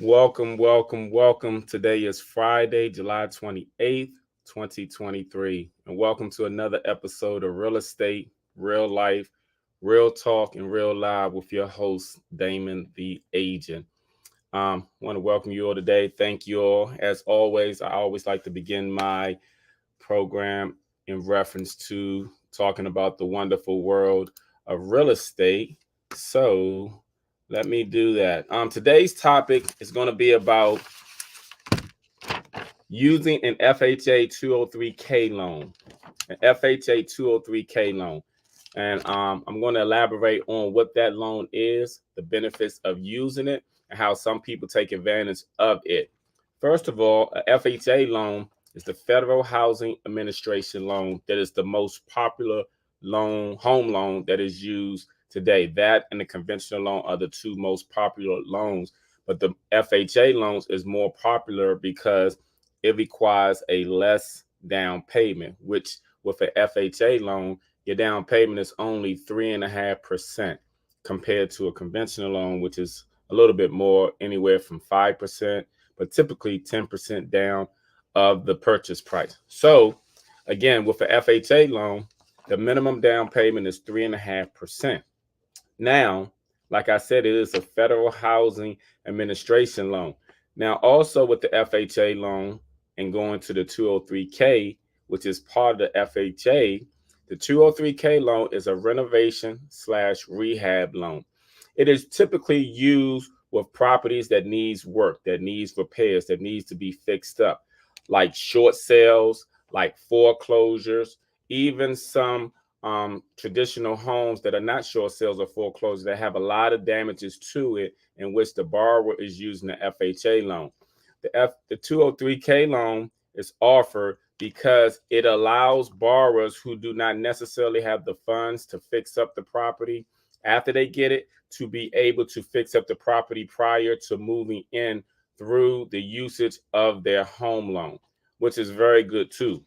Welcome. Today is Friday, July 28th, 2023. And welcome to another episode of Real Estate, Real Life, Real Talk, and Real Live with your host, Damon the Agent. Want to welcome you all today. Thank you all. As always, I always like to begin my program in reference to talking about the wonderful world of real estate. So let me do that. Today's topic is going to be about using an FHA 203K loan, an FHA 203K loan. And I'm going to elaborate on what that loan is, the benefits of using it, and how some people take advantage of it. First of all, a FHA loan is the Federal Housing Administration loan that is the most popular home loan that is used today. That and the conventional loan are the two most popular loans. But the FHA loans is more popular because it requires a less down payment, which with an FHA loan, your down payment is only 3.5% compared to a conventional loan, which is a little bit more, anywhere from 5%, but typically 10% down of the purchase price. So again, with an FHA loan, the minimum down payment is 3.5%. Now, like I said, it is a Federal Housing Administration loan. Now, also with the FHA loan and going to the 203K, which is part of the FHA, the 203K loan is a renovation slash rehab loan. It is typically used with properties that needs work, that needs repairs, that needs to be fixed up, like short sales, like foreclosures, even some traditional homes that are not short sales or foreclosures that have a lot of damages to it, in which the borrower is using the FHA loan. The 203K loan is offered because it allows borrowers who do not necessarily have the funds to fix up the property after they get it to be able to fix up the property prior to moving in through the usage of their home loan, which is very good too.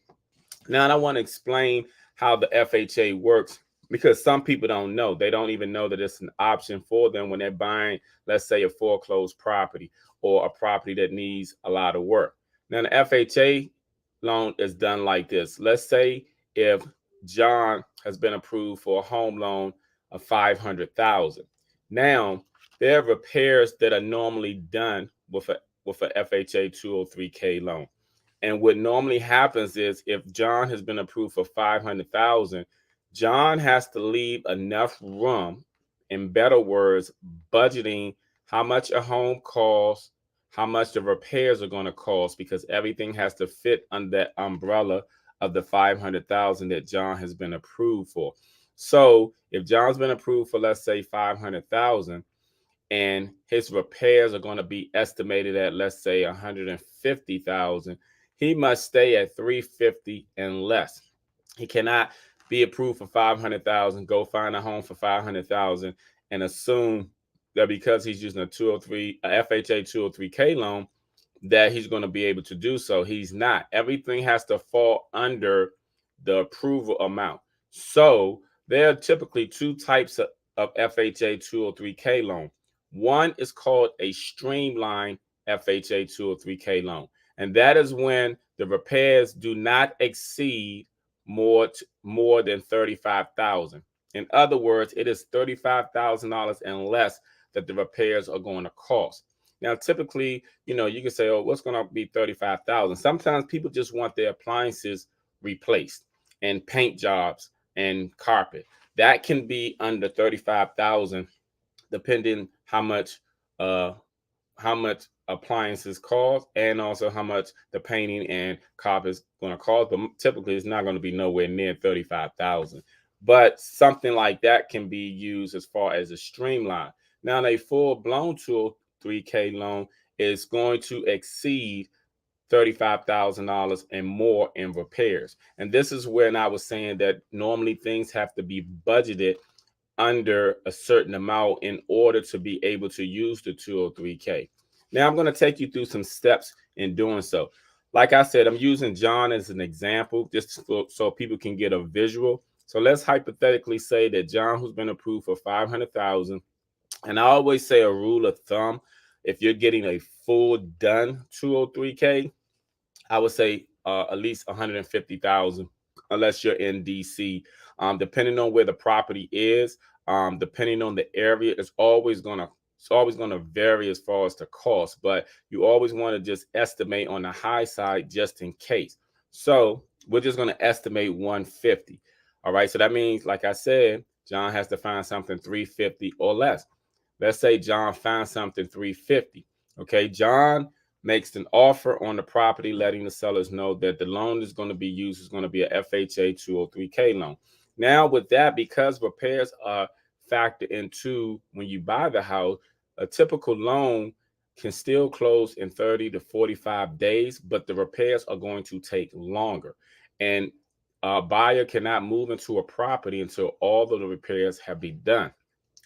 Now, I want to explain how the FHA works because some people don't know. They don't even know that it's an option for them when they're buying, let's say, a foreclosed property or a property that needs a lot of work. Now, the FHA loan is done like this. Let's say if John has been approved for a home loan of 500,000. Now, there are repairs that are normally done with a FHA 203K loan. And what normally happens is if John has been approved for 500,000, John has to leave enough room, in better words, budgeting how much a home costs, how much the repairs are going to cost, because everything has to fit under that umbrella of the 500,000 that John has been approved for. So if John's been approved for, let's say, 500,000, and his repairs are going to be estimated at, let's say, 150,000, he must stay at 350 and less. He cannot be approved for 500,000, go find a home for 500,000 and assume that because he's using a FHA 203K loan that he's going to be able to do so. He's not. Everything has to fall under the approval amount. So there are typically two types of FHA 203K loan. One is called a streamlined FHA 203K loan. And that is when the repairs do not exceed more than 35,000. In other words, it is $35,000 and less that the repairs are going to cost. Now, typically, you can say, oh, what's going to be 35,000? Sometimes people just want their appliances replaced and paint jobs and carpet. That can be under 35,000, depending how much appliances cost and also how much the painting and carpet is going to cost. But typically, it's not going to be nowhere near 35,000. But something like that can be used as far as a streamline. Now, a full-blown 203K loan is going to exceed $35,000 and more in repairs. And this is when I was saying that normally things have to be budgeted under a certain amount in order to be able to use the 203K. Now, I'm going to take you through some steps in doing so. Like I said, I'm using John as an example just so people can get a visual. So let's hypothetically say that John, who's been approved for 500,000, and I always say a rule of thumb if you're getting a full done 203K, I would say at least 150,000, unless you're in DC. Depending on where the property is, depending on the area, it's always gonna vary as far as the cost. But you always want to just estimate on the high side just in case. So we're just gonna estimate 150. All right. So that means, like I said, John has to find something 350 or less. Let's say John finds something 350. Okay, John makes an offer on the property, letting the sellers know that the loan is going to be used is going to be a FHA 203K loan. Now, with that, because repairs are factored into when you buy the house, a typical loan can still close in 30 to 45 days, but the repairs are going to take longer. And a buyer cannot move into a property until all of the repairs have been done.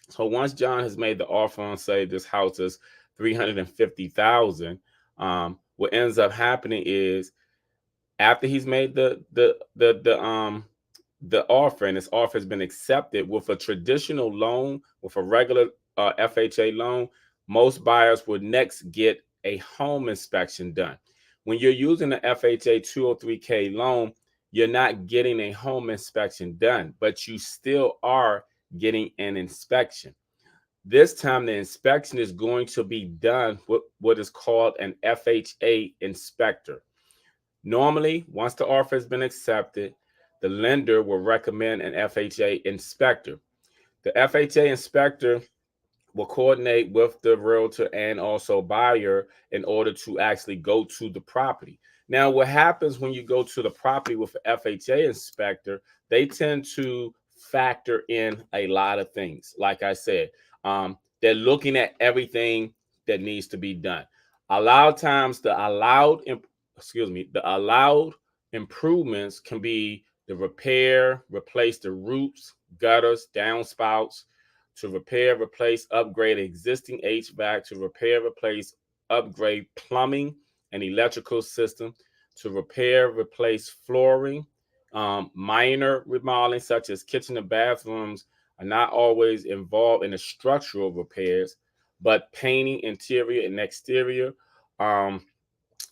So once John has made the offer on, say, this house is 350,000, what ends up happening is, after he's made the offer, and his offer has been accepted, with a traditional loan, with a regular FHA loan, most buyers would next get a home inspection done. When you're using the FHA 203K loan, you're not getting a home inspection done, but you still are getting an inspection. This time, the inspection is going to be done with what is called an FHA inspector. Normally, once the offer has been accepted, the lender will recommend an FHA inspector. The FHA inspector will coordinate with the realtor and also buyer in order to actually go to the property. Now, what happens when you go to the property with an FHA inspector, they tend to factor in a lot of things. Like I said, they're looking at everything that needs to be done. A lot of times, the allowed improvements can be the repair, replace the roofs, gutters, downspouts, to repair, replace, upgrade existing HVAC, to repair, replace, upgrade plumbing and electrical system, to repair, replace flooring. Minor remodeling, such as kitchen and bathrooms, are not always involved in the structural repairs, but painting interior and exterior. Um,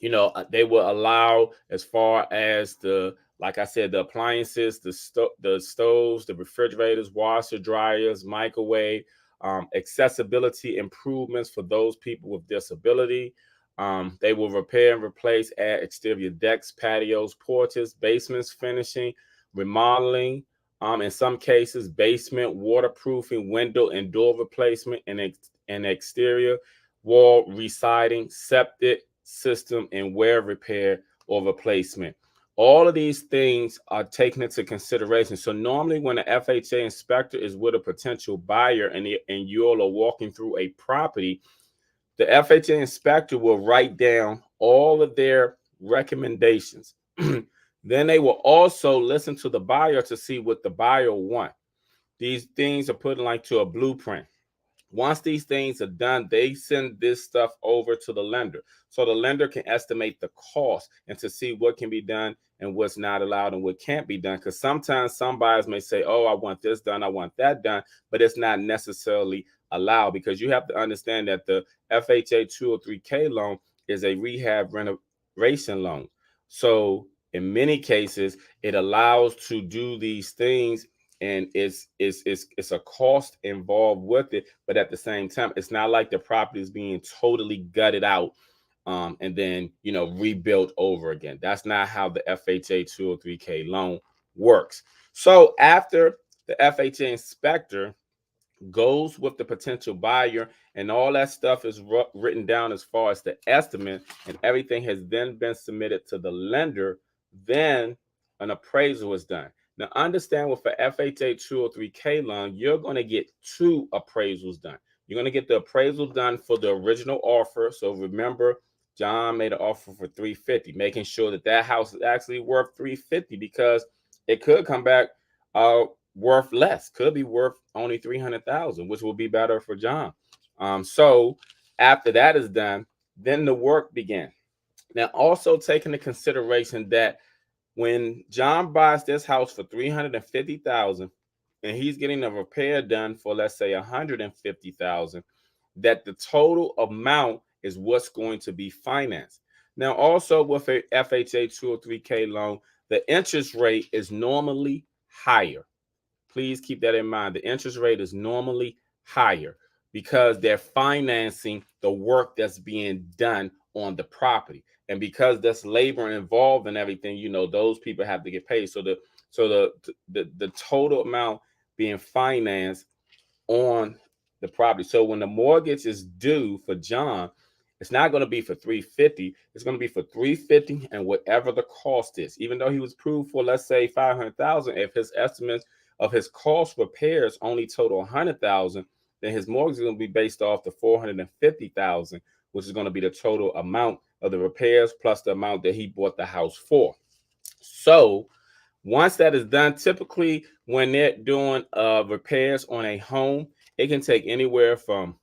they will allow, as far as like I said, the appliances, the stoves, the refrigerators, washer, dryers, microwave, accessibility improvements for those people with disability. They will repair and replace, add exterior decks, patios, porches, basements, finishing, remodeling. In some cases, basement waterproofing, window and door replacement, and exterior wall residing, septic system, and wear repair or replacement. All of these things are taken into consideration. So normally, when an FHA inspector is with a potential buyer, and you all are walking through a property, the FHA inspector will write down all of their recommendations. Then they will also listen to the buyer to see what the buyer wants. These things are put like to a blueprint. Once these things are done, they send this stuff over to the lender. So the lender can estimate the cost and to see what can be done and what's not allowed and what can't be done. Because sometimes some buyers may say, oh, I want this done, I want that done, but it's not necessarily allowed, because you have to understand that the FHA 203K loan is a rehab renovation loan. So in many cases, it allows to do these things, and it's a cost involved with it, but at the same time, it's not like the property is being totally gutted out, and then rebuilt over again. That's not how the FHA 203K loan works. So after the FHA inspector goes with the potential buyer, and all that stuff is written down as far as the estimate, and everything has then been submitted to the lender, then an appraisal is done. Now, understand, with the FHA 203K loan, you're going to get two appraisals done. You're going to get the appraisal done for the original offer. So remember, John made an offer for 350, making sure that that house is actually worth 350, because it could come back worth less, could be worth only 300,000, which will be better for John. So after that is done, then the work began. Now, also take into consideration that when John buys this house for 350,000 and he's getting a repair done for, let's say, 150,000, that the total amount is what's going to be financed. Now, also with a FHA 203K loan, the interest rate is normally higher. Please keep that in mind. The interest rate is normally higher because they're financing the work that's being done on the property. And because there's labor involved and everything, those people have to get paid. So the total amount being financed on the property. So when the mortgage is due for John, it's not going to be for 350. It's going to be for 350 and whatever the cost is. Even though he was approved for, let's say, 500,000, if his estimates of his cost repairs only total 100,000, then his mortgage is going to be based off the 450,000, which is going to be the total amount of the repairs plus the amount that he bought the house for. So once that is done, typically when they're doing repairs on a home, it can take anywhere from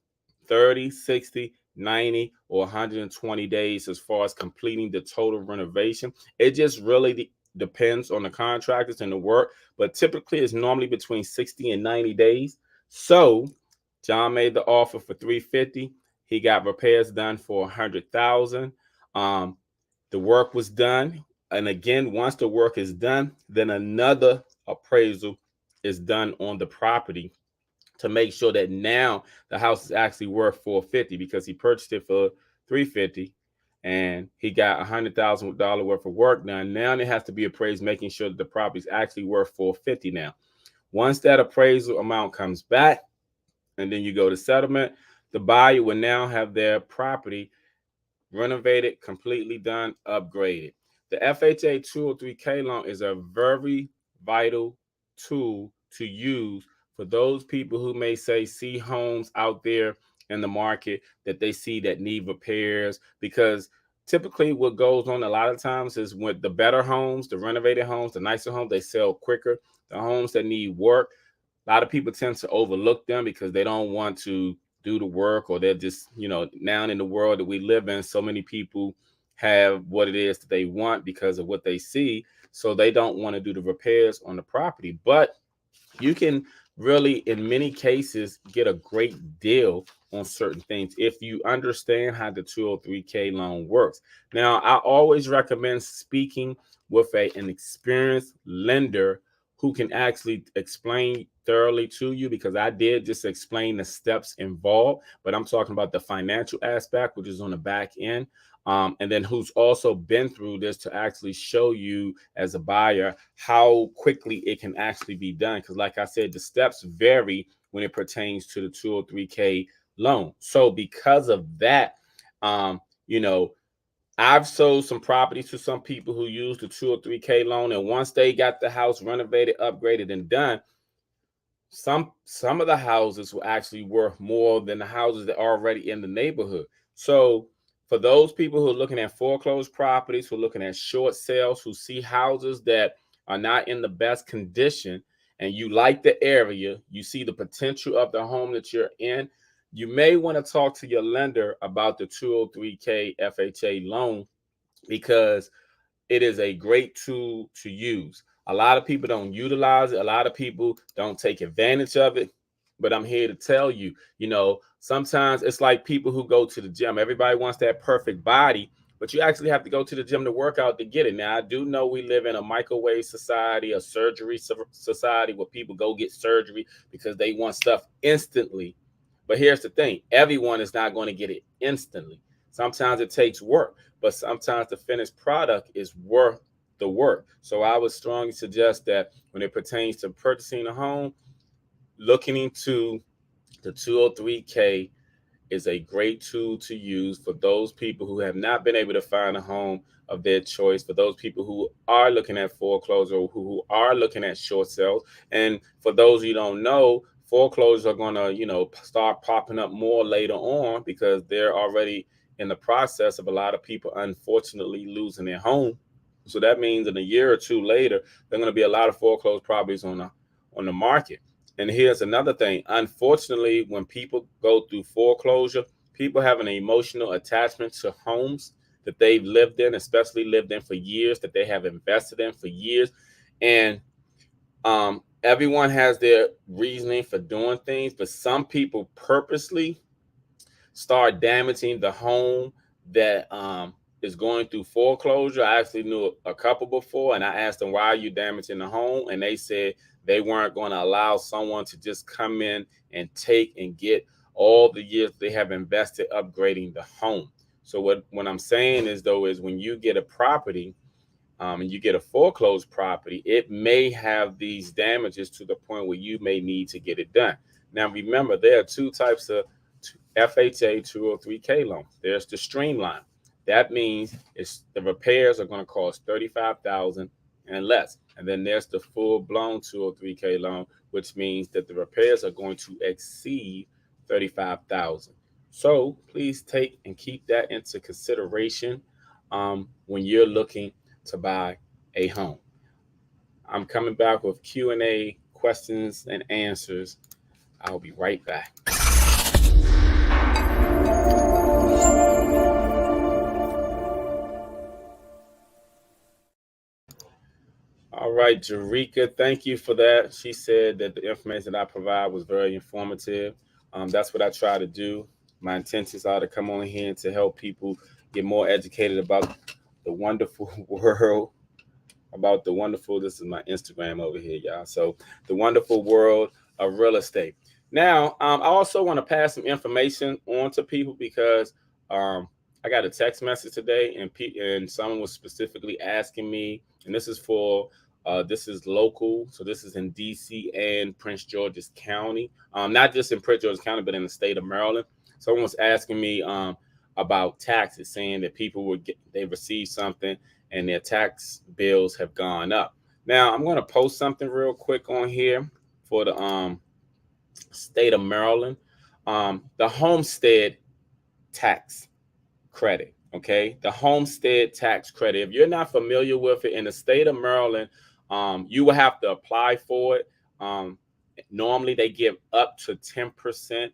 30, 60, 90, or 120 days as far as completing the total renovation. It just really depends on the contractors and the work, but typically it's normally between 60 and 90 days. So John made the offer for 350. He got repairs done for 100,000. The work was done. And again, once the work is done, then another appraisal is done on the property to make sure that now the house is actually worth 450 because he purchased it for 350 and he got $100,000 worth of work done. Now it has to be appraised, making sure that the property is actually worth 450 now. Once that appraisal amount comes back, and then you go to settlement, the buyer will now have their property renovated, completely done, upgraded. The FHA 203K loan is a very vital tool to use for those people who may see homes out there in the market that they see that need repairs, because typically what goes on a lot of times is with the better homes, the renovated homes, the nicer homes, they sell quicker. The homes that need work, a lot of people tend to overlook them because they don't want to do the work, or they're just, now in the world that we live in, so many people have what it is that they want because of what they see. So they don't want to do the repairs on the property. But you can really, in many cases, get a great deal on certain things if you understand how the 203K loan works. Now, I always recommend speaking with an experienced lender who can actually explain thoroughly to you, because I did just explain the steps involved, but I'm talking about the financial aspect, which is on the back end. And then who's also been through this to actually show you as a buyer how quickly it can actually be done. Because like I said, the steps vary when it pertains to the 203K loan. So because of that, you know, I've sold some properties to some people who used the 203K loan, and once they got the house renovated, upgraded, and done, some of the houses were actually worth more than the houses that are already in the neighborhood. So for those people who are looking at foreclosed properties, who are looking at short sales, who see houses that are not in the best condition, and you like the area, you see the potential of the home that you're in, you may want to talk to your lender about the 203K FHA loan, because it is a great tool to use. A lot of people don't utilize it. A lot of people don't take advantage of it. But I'm here to tell you, sometimes it's like people who go to the gym. Everybody wants that perfect body, but you actually have to go to the gym to work out to get it. Now, I do know we live in a microwave society, a surgery society, where people go get surgery because they want stuff instantly. But here's the thing, everyone is not going to get it instantly. Sometimes it takes work, but sometimes the finished product is worth the work. So I would strongly suggest that when it pertains to purchasing a home, looking into the 203K is a great tool to use for those people who have not been able to find a home of their choice, for those people who are looking at foreclosure, who are looking at short sales. And for those you don't know, foreclosures are going to, start popping up more later on, because they're already in the process of a lot of people, unfortunately, losing their home. So that means in a year or two later, there are going to be a lot of foreclosed properties on the market. And here's another thing. Unfortunately, when people go through foreclosure, people have an emotional attachment to homes that they've lived in, especially lived in for years, that they have invested in for years. And everyone has their reasoning for doing things, but some people purposely start damaging the home that is going through foreclosure. I actually knew a couple before, and I asked them, why are you damaging the home? And they said they weren't going to allow someone to just come in and take and get all the years they have invested upgrading the home. So what I'm saying is, though, is when you get a property, and you get a foreclosed property, it may have these damages to the point where you may need to get it done. Now, remember, there are two types of FHA 203K loans. There's the streamline. That means the repairs are going to cost $35,000 and less. And then there's the full-blown 203K loan, which means that the repairs are going to exceed $35,000. So please take and keep that into consideration when you're looking to buy a home. I'm coming back with Q&A, questions and answers. I'll be right back. All right, Jerika, thank you for that. She said that the information that I provide was very informative. That's what I try to do. My intentions are to come on here and to help people get more educated about the wonderful world, this is my Instagram over here, y'all. So the wonderful world of real estate. Now, I also want to pass some information on to people because I got a text message today, and someone was specifically asking me, and this is local, so this is in DC and Prince George's County, not just in Prince George's County, but in the state of Maryland. Someone was asking me about taxes, saying that people they received something and their tax bills have gone up. Now, I'm going to post something real quick on here for the state of Maryland, the homestead tax credit. Okay, the homestead tax credit. If you're not familiar with it, in the state of Maryland, you will have to apply for it. Normally, they give up to 10%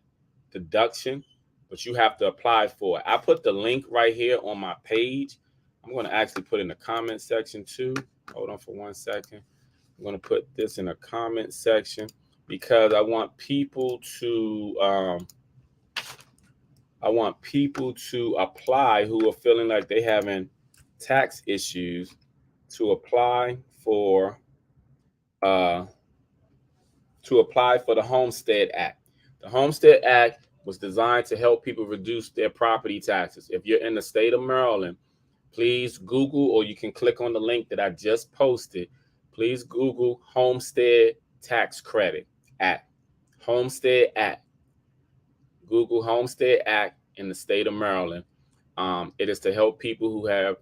deduction, but you have to apply for it. I put the link right here on my page. I'm going to actually put in the comment section too. Hold on for 1 second. I'm going to put this in a comment section because I want people to apply who are feeling like they having tax issues to apply for the Homestead Act. The Homestead Act was designed to help people reduce their property taxes. If you're in the state of Maryland, please Google, or you can click on the link that I just posted. Please Google Homestead Tax Credit Act. Homestead Act. Google Homestead Act in the state of Maryland. It is to help people who have,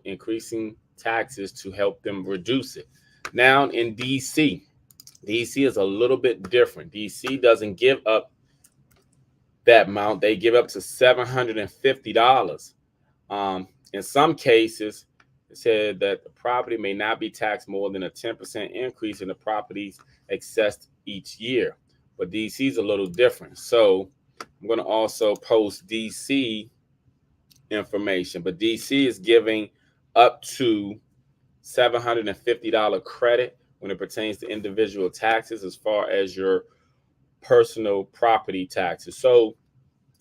increasing taxes, to help them reduce it. Now in DC is a little bit different. DC doesn't give up that amount. They give up to $750. In some cases, it said that the property may not be taxed more than a 10% increase in the property's assessed each year. But DC is a little different. So I'm going to also post DC information. But DC is giving up to $750 credit when it pertains to individual taxes as far as your personal property taxes. So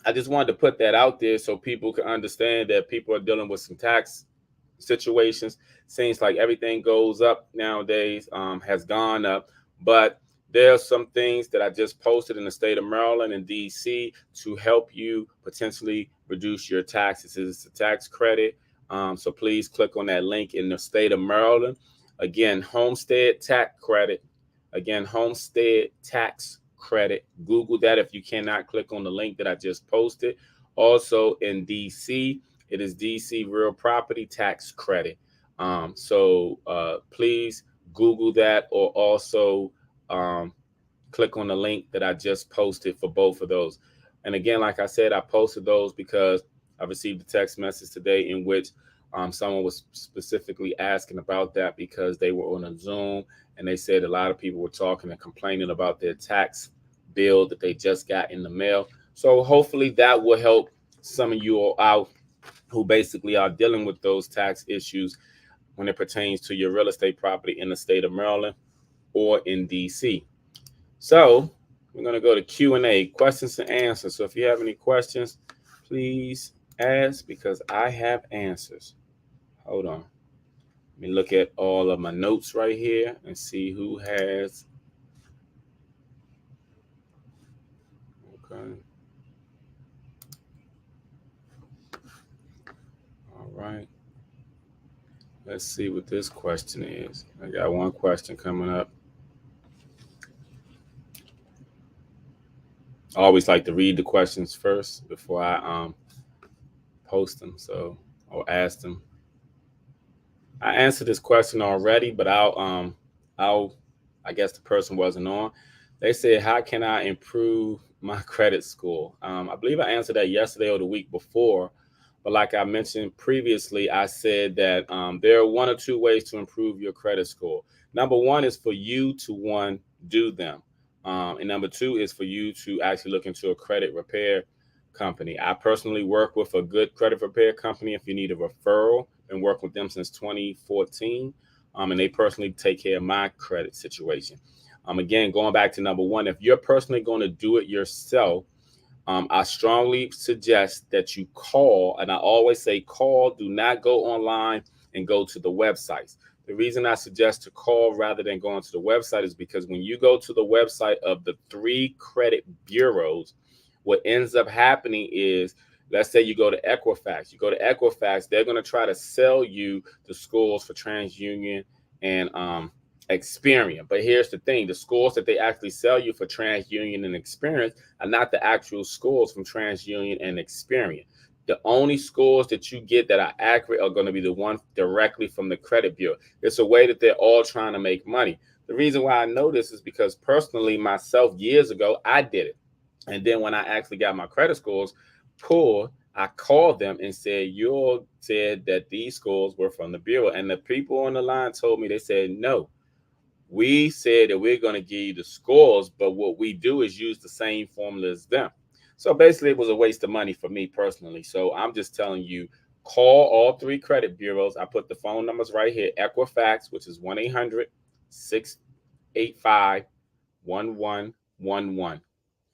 I just wanted to put that out there so people can understand that people are dealing with some tax situations. Seems like everything goes up nowadays, has gone up, but there are some things that I just posted in the state of Maryland and DC to help you potentially reduce your taxes. It's a tax credit. So please click on that link in the state of Maryland. Again, Homestead Tax Credit. Again, Homestead Tax Credit. Google that if you cannot click on the link that I just posted. Also in DC, it is DC Real Property Tax Credit. So please Google that, or also click on the link that I just posted for both of those. And again, like I said, I posted those because I received a text message today in which someone was specifically asking about that because they were on a Zoom and they said a lot of people were talking and complaining about their tax bill that they just got in the mail. So hopefully that will help some of you all out who basically are dealing with those tax issues when it pertains to your real estate property in the state of Maryland or in DC. So we're going to go to Q&A, questions and answers. So if you have any questions, please ask, because I have answers. Hold on. Let me look at all of my notes right here and see who has. Okay. All right. Let's see what this question is. I got one question coming up. I always like to read the questions first before I post them, so or ask them. I answered this question already, but I'll I guess the person wasn't on. They said, how can I improve my credit score? I believe I answered that yesterday or the week before. But like I mentioned previously, I said that there are one or two ways to improve your credit score. Number one is for you to one, do them. And number two is for you to actually look into a credit repair company. I personally work with a good credit repair company. If you need a referral, been working with them since 2014. And they personally take care of my credit situation. Again, going back to number one, if you're personally going to do it yourself, I strongly suggest that you call, and I always say call, do not go online and go to the websites. The reason I suggest to call rather than going to the website is because when you go to the website of the 3 credit bureaus, what ends up happening is, let's say you go to Equifax. You go to Equifax, they're going to try to sell you the scores for TransUnion and Experian. But here's the thing, the scores that they actually sell you for TransUnion and Experian are not the actual scores from TransUnion and Experian. The only scores that you get that are accurate are going to be the ones directly from the credit bureau. It's a way that they're all trying to make money. The reason why I know this is because personally myself, years ago, I did it. And then when I actually got my credit scores pulled, I called them and said, you all said that these scores were from the bureau. And the people on the line told me, they said, no, we said that we're going to give you the scores, but what we do is use the same formula as them. So basically, it was a waste of money for me personally. So I'm just telling you, call all 3 credit bureaus. I put the phone numbers right here. Equifax, which is 1-800-685-1111.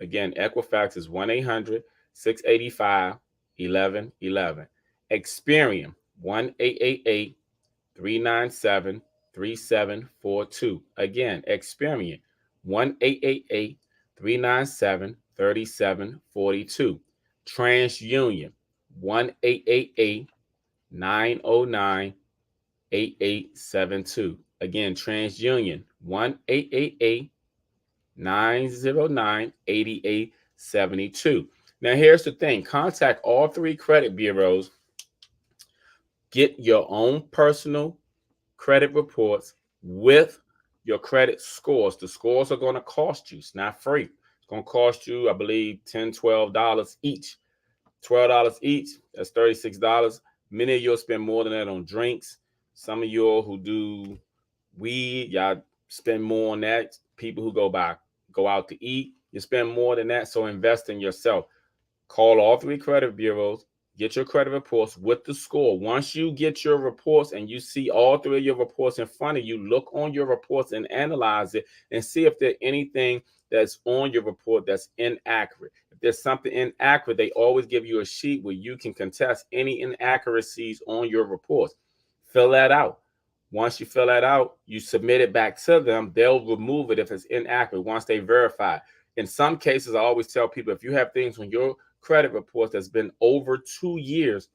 Again, Equifax is 1-800-685-1111. Experian, 1-888-397-3742. Again, Experian, 1-888-397-3742. TransUnion, 1-888-909-8872. Again, TransUnion, 1-888-909-8872. Now, here's the thing. Contact all 3 credit bureaus. Get your own personal credit reports with your credit scores. The scores are going to cost you. It's not free. It's going to cost you, I believe, $10, $12 each. $12 each. That's $36. Many of you will spend more than that on drinks. Some of you who do weed, y'all spend more on that. People who go out to eat, you spend more than that. So invest in yourself. Call all 3 credit bureaus. Get your credit reports with the score. Once you get your reports and you see all 3 of your reports in front of you, look on your reports and analyze it and see if there's anything that's on your report that's inaccurate. If there's something inaccurate, they always give you a sheet where you can contest any inaccuracies on your reports. Fill that out. Once you fill that out, you submit it back to them. They'll remove it if it's inaccurate once they verify. In some cases, I always tell people, if you have things on your credit reports that's been over 2 years,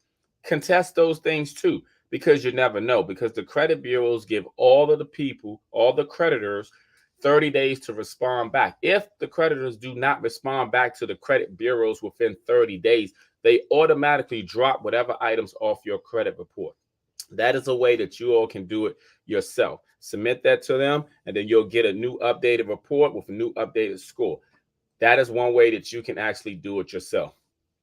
contest those things too, because you never know. Because the credit bureaus give all of the people, all the creditors, 30 days to respond back. If the creditors do not respond back to the credit bureaus within 30 days, they automatically drop whatever items off your credit report. That is a way that you all can do it yourself. Submit that to them, and then you'll get a new updated report with a new updated score. That is one way that you can actually do it yourself.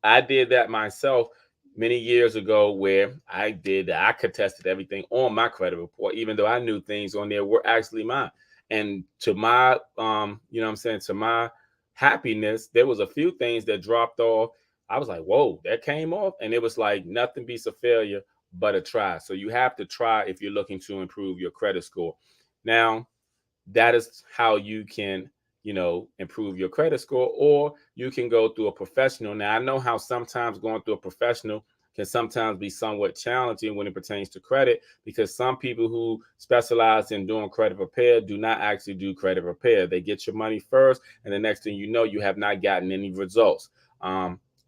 I did that myself many years ago, where I contested everything on my credit report, even though I knew things on there were actually mine. And to my, to my happiness, there was a few things that dropped off. I was like, whoa, that came off. And it was like, nothing beats a failure but a try. So you have to try if you're looking to improve your credit score. Now, that is how you can improve your credit score, or you can go through a professional. Now, I know how sometimes going through a professional can sometimes be somewhat challenging when it pertains to credit, because some people who specialize in doing credit repair do not actually do credit repair. They get your money first, and the next thing you know, you have not gotten any results.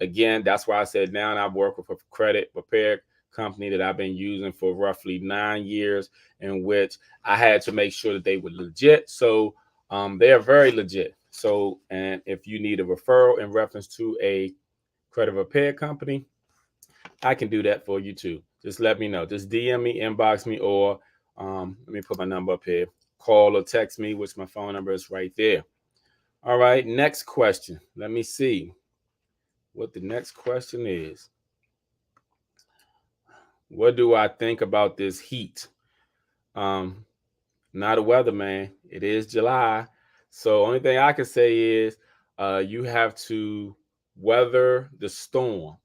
Again, that's why I said now I work with a credit repair company that I've been using for roughly 9 years, in which I had to make sure that they were legit. So they are very legit. So, and if you need a referral in reference to a credit repair company, I can do that for you too. Just let me know. Just DM me, inbox me, or let me put my number up here. Call or text me, which my phone number is right there. All right, next question. Let me see what the next question is. What do I think about this heat? Not a weatherman. It is July. So only thing I can say is you have to weather the storm.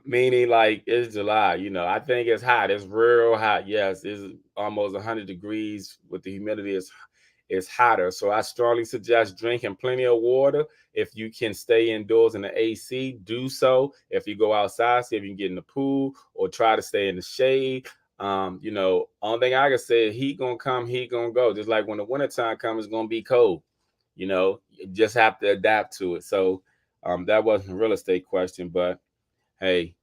Meaning, like, it's July, I think it's hot. It's real hot. Yes, it's almost 100 degrees with the humidity. Is hotter. So I strongly suggest drinking plenty of water. If you can stay indoors in the AC, do so. If you go outside, see if you can get in the pool or try to stay in the shade. Only thing I can say is heat gonna come, heat gonna go. Just like when the wintertime comes, it's gonna be cold. You just have to adapt to it. So that wasn't a real estate question, but hey,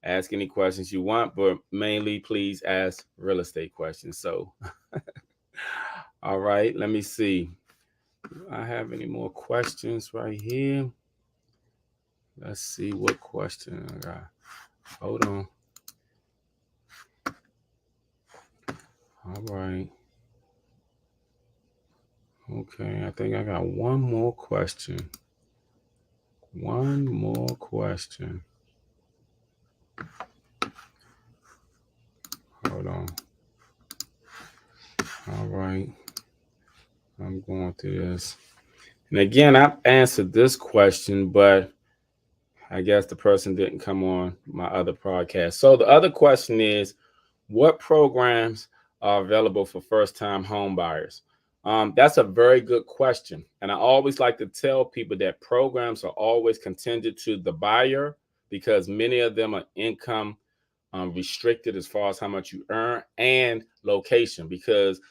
ask any questions you want, but mainly please ask real estate questions. So all right, let me see. Do I have any more questions right here? Let's see what question I got. Hold on. All right. Okay, I think I got one more question. One more question. Hold on. All right. I'm going through this. And again, I've answered this question, but I guess the person didn't come on my other podcast. So the other question is, what programs are available for first-time home buyers? That's a very good question. And I always like to tell people that programs are always contingent to the buyer, because many of them are income restricted as far as how much you earn, and location, because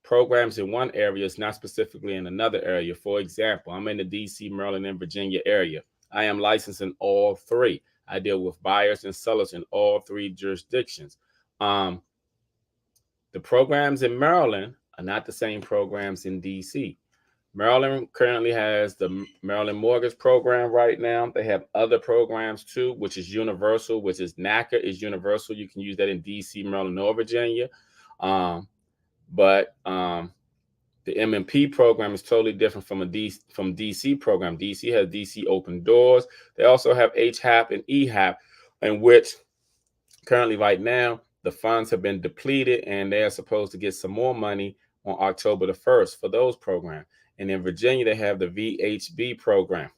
programs in one area is not specifically in another area. For example, I'm in the DC, Maryland, and Virginia area. I am licensed in all three. I deal with buyers and sellers in all three jurisdictions. The programs in Maryland are not the same programs in DC. Maryland currently has the Maryland Mortgage Program right now. They have other programs too, which is universal, which is NACA is universal. You can use that in DC, Maryland, or Virginia. But the M&P program is totally different from DC program. DC has DC Open Doors. They also have HHAP and EHAP, in which currently right now the funds have been depleted, and they are supposed to get some more money on October the 1st for those programs. And in Virginia, they have the VHB program.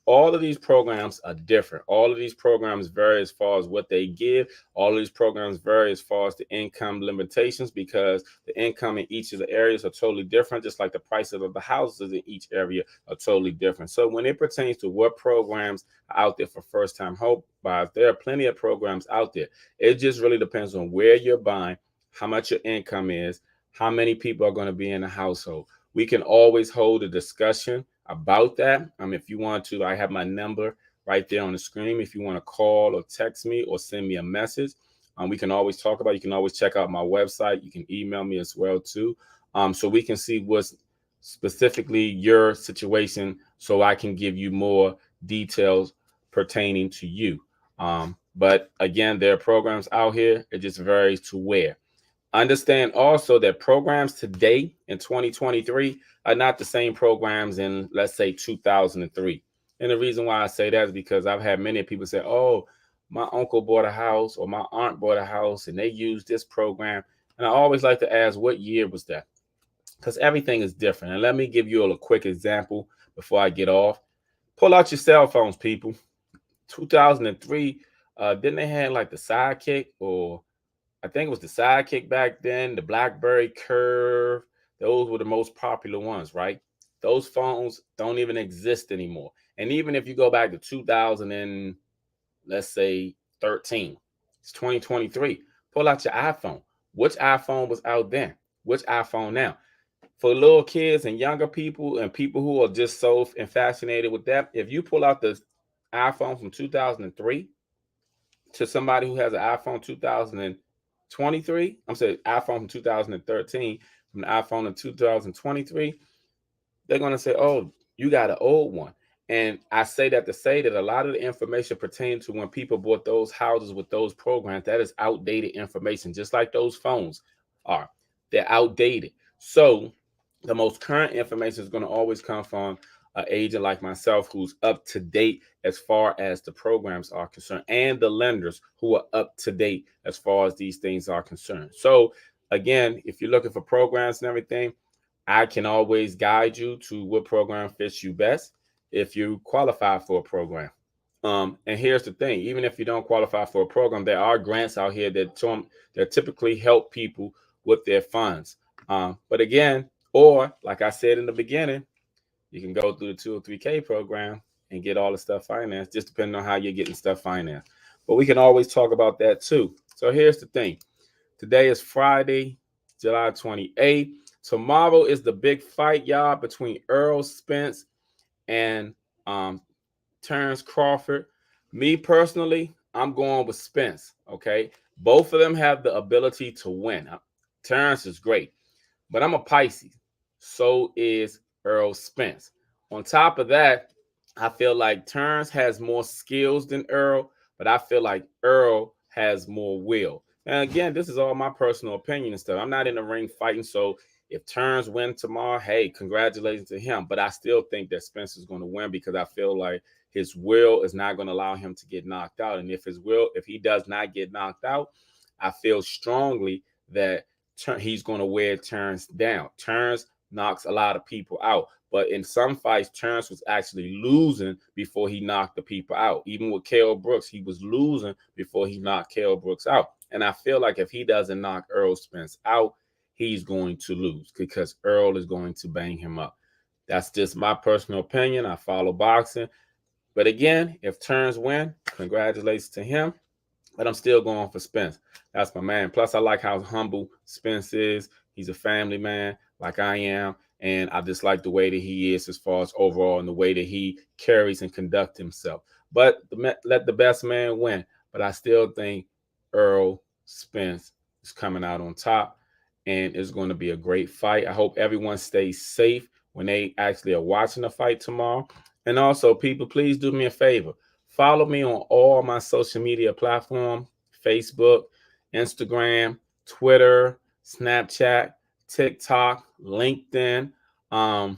All of these programs are different. All of these programs vary as far as what they give. All of these programs vary as far as the income limitations, because the income in each of the areas are totally different, just like the prices of the houses in each area are totally different. So when it pertains to what programs are out there for first-time home buyers, there are plenty of programs out there. It just really depends on where you're buying, how much your income is, how many people are going to be in the household. We can always hold a discussion about that. If you want to, I have my number right there on the screen. If you want to call or text me or send me a message, we can always talk about it. You can always check out my website. You can email me as well too, so we can see what's specifically your situation, so I can give you more details pertaining to you. But again, there are programs out here. It just varies to where. Understand also that programs today in 2023 are not the same programs in, let's say, 2003. And the reason why I say that is because I've had many people say, oh, my uncle bought a house or my aunt bought a house and they used this program. And I always like to ask, what year was that? Because everything is different. And let me give you a quick example before I get off. Pull out your cell phones, people. 2003, didn't they have like the Sidekick, or I think it was the Sidekick back then, the BlackBerry Curve, those were the most popular ones, right? Those phones don't even exist anymore. And even if you go back to 2000 and let's say 13, it's 2023. Pull out your iPhone. Which iPhone was out then? Which iPhone now? For little kids and younger people and people who are just so fascinated with that, if you pull out the iPhone from 2003 to somebody who has an iPhone 2023, I'm saying iPhone from 2013, from the iPhone in 2023, they're going to say, oh, you got an old one. And I say that to say that a lot of the information pertaining to when people bought those houses with those programs, that is outdated information, just like those phones are. They're outdated. So the most current information is going to always come from an agent like myself who's up to date as far as the programs are concerned, and the lenders who are up to date as far as these things are concerned. So again, if you're looking for programs and everything, I can always guide you to what program fits you best if you qualify for a program. And here's the thing: even if you don't qualify for a program, there are grants out here that typically help people with their funds. But again, or like I said in the beginning, you can go through the 203K program and get all the stuff financed, just depending on how you're getting stuff financed. But we can always talk about that too. So here's the thing: today is Friday, July 28th. Tomorrow is the big fight, y'all, between Earl Spence and Terrence Crawford. Me personally, I'm going with Spence. Okay, both of them have the ability to win. Terrence is great, but I'm a Pisces. So is Earl Spence. On top of that, I feel like Terrence has more skills than Earl, but I feel like Earl has more will. And again, this is all my personal opinion and stuff. I'm not in the ring fighting, so if Terrence win tomorrow, hey, congratulations to him. But I still think that Spencer's going to win because I feel like his will is not going to allow him to get knocked out. And if he does not get knocked out, I feel strongly that he's going to wear Terrence down. Terrence knocks a lot of people out. But in some fights, Terrence was actually losing before he knocked the people out. Even with Kell Brooks, he was losing before he knocked Kell Brooks out. And I feel like if he doesn't knock Earl Spence out, he's going to lose because Earl is going to bang him up. That's just my personal opinion. I follow boxing. But again, if Terrence win, congratulations to him. But I'm still going for Spence. That's my man. Plus, I like how humble Spence is. He's a family man like I am. And I just like the way that he is as far as overall and the way that he carries and conducts himself. But let the best man win. But I still think Earl Spence is coming out on top. And it's going to be a great fight. I hope everyone stays safe when they actually are watching the fight tomorrow. And also, people, please do me a favor. Follow me on all my social media platforms: Facebook, Instagram, Twitter, Snapchat, TikTok, LinkedIn. I'm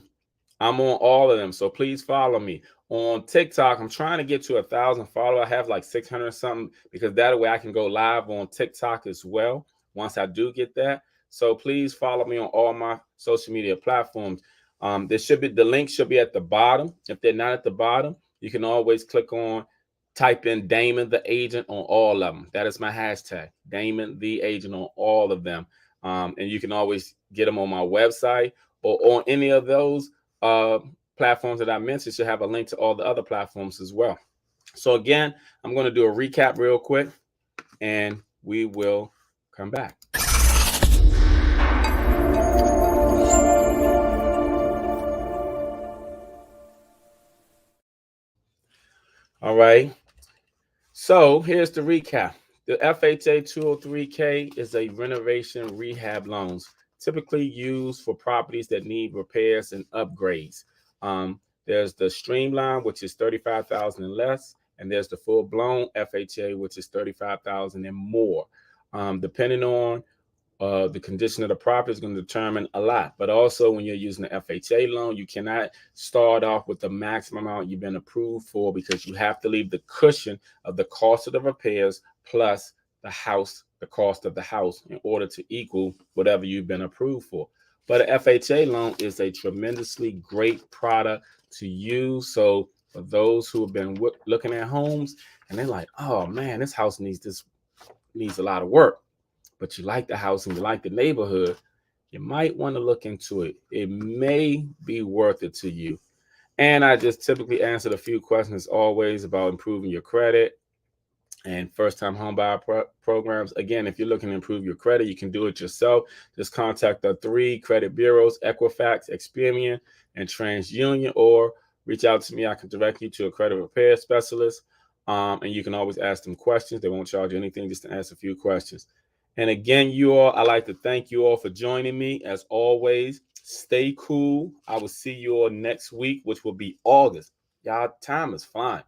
on all of them. So please follow me. On TikTok, I'm trying to get to 1,000 followers. I have like 600 or something because that way I can go live on TikTok as well once I do get that. So please follow me on all my social media platforms. The link should be at the bottom. If they're not at the bottom, you can always type in Damon the Agent on all of them. That is my hashtag, Damon the Agent on all of them. And you can always get them on my website or on any of those platforms that I mentioned. Should have a link to all the other platforms as well. So again, I'm going to do a recap real quick and we will come back. All right. So here's the recap. The FHA 203K is a renovation rehab loans typically used for properties that need repairs and upgrades. There's the Streamline, which is $35,000 and less, and there's the full-blown FHA, which is $35,000 and more. Depending on the condition of the property is going to determine a lot. But also when you're using an FHA loan, you cannot start off with the maximum amount you've been approved for because you have to leave the cushion of the cost of the repairs plus the cost of the house in order to equal whatever you've been approved for. But an FHA loan is a tremendously great product to use. So for those who have been looking at homes and they're like, oh man, this house needs a lot of work, but you like the house and you like the neighborhood, you might want to look into it. It may be worth it to you. And I just typically answered a few questions always about improving your credit and first-time homebuyer programs. Again, if you're looking to improve your credit, you can do it yourself. Just contact the 3 credit bureaus, Equifax, Experian, and TransUnion, or reach out to me. I can direct you to a credit repair specialist, and you can always ask them questions. They won't charge you anything just to ask a few questions. And again, you all, I'd like to thank you all for joining me. As always, stay cool. I will see you all next week, which will be August. Y'all, time is flying.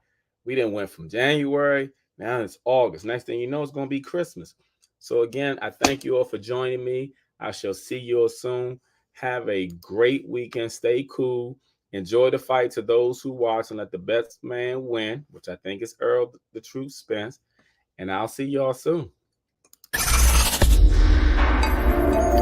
We didn't went from January. Now it's August. Next thing you know, it's going to be Christmas. So again, I thank you all for joining me. I shall see you all soon. Have a great weekend. Stay cool. Enjoy the fight to those who watch and let the best man win, which I think is Earl the Truth Spence. And I'll see y'all soon.